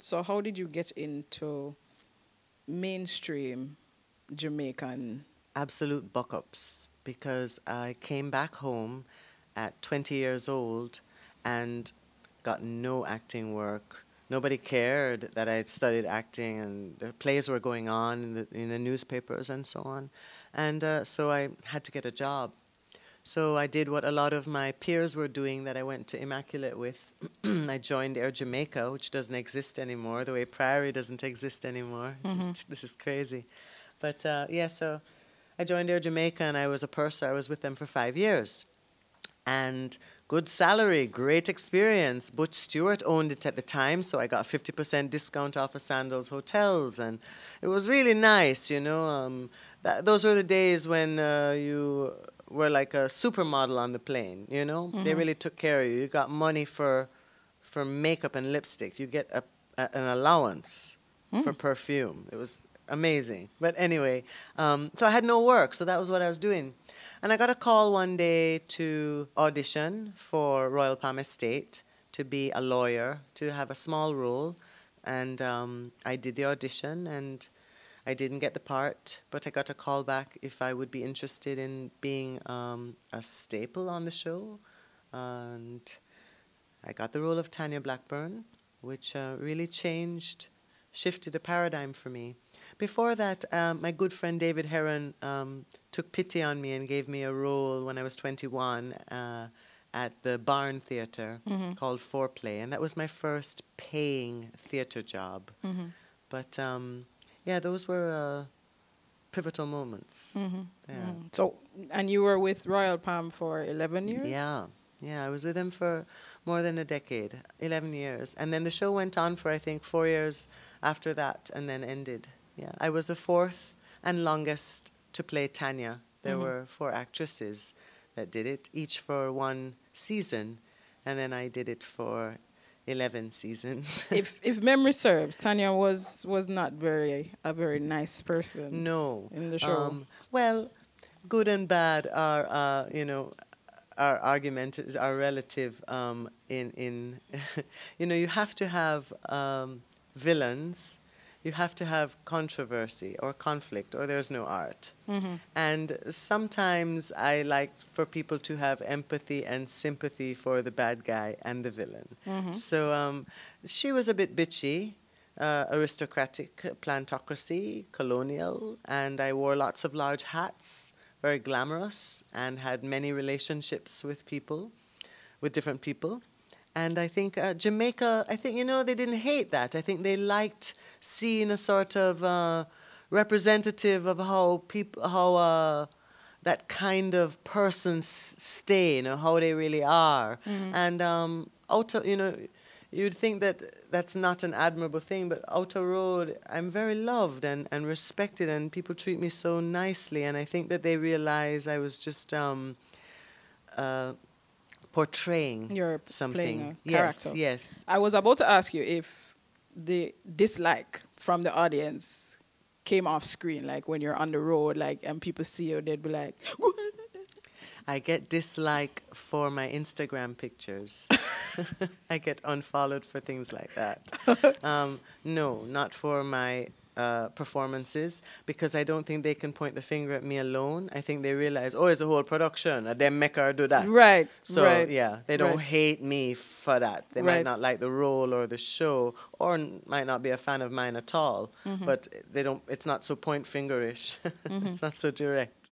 So how did you get into mainstream Jamaican? Absolute buck-ups, because I came back home at 20 years old and got no acting work. Nobody cared that I had studied acting, and the plays were going on in the newspapers and so on. And so I had to get a job. So I did what a lot of my peers were doing that I went to Immaculate with. I joined Air Jamaica, which doesn't exist anymore, the way Priory doesn't exist anymore. This is crazy. But yeah, so I joined Air Jamaica, and I was a purser. I was with them for 5 years. And good salary, great experience. Butch Stewart owned it at the time, so I got a 50% discount off of Sandals hotels, and it was really nice, you know. Those were the days when you were like a supermodel on the plane, you know. They really took care of you. You got money for makeup and lipstick. You get an allowance for perfume. It was amazing. But anyway, so I had no work, so that was what I was doing. And I got a call one day to audition for Royal Palm Estate to be a lawyer, to have a small role. And I did the audition, and I didn't get the part, but I got a call back if I would be interested in being a staple on the show. And I got the role of Tanya Blackburn, which really shifted a paradigm for me. Before that, my good friend David Heron took pity on me and gave me a role when I was 21 at the Barn Theatre called Foreplay, and that was my first paying theatre job. But yeah, those were pivotal moments. Yeah. So, and you were with Royal Palm for 11 years? Yeah, I was with them for more than a decade, 11 years. And then the show went on for, I think, 4 years after that, and then ended. Yeah, I was the fourth and longest to play Tanya. There were 4 actresses that did it, each for 1 season, and then I did it for 11 seasons. If memory serves, Tanya was not a very nice person. No. In the show. Well, good and bad are are argumentative, are relative. In you have to have villains. You have to have controversy or conflict, or there's no art. And sometimes I like for people to have empathy and sympathy for the bad guy and the villain. So she was a bit bitchy, aristocratic, plantocracy, colonial, and I wore lots of large hats, very glamorous, and had many relationships with different people. And I think Jamaica, they didn't hate that. I think they liked seeing a sort of representative of how that kind of person stay, how they really are. And you'd think that that's not an admirable thing, but Outer Road, I'm very loved and respected, and people treat me so nicely. And I think that they realize I was just portraying You're something. playing a character. Yes. I was about to ask you if the dislike from the audience came off screen, like when you're on the road, and people see you, they'd be like, I get dislike for my Instagram pictures. I get unfollowed for things like that. No, not for my performances, because I don't think they can point the finger at me alone. I think they realize, it's a whole production, and they make her do that. Right. So, right, yeah, they don't hate me for that. They Right. might not like the role or the show, or might not be a fan of mine at all, but they don't. It's not so point fingerish. It's not so direct.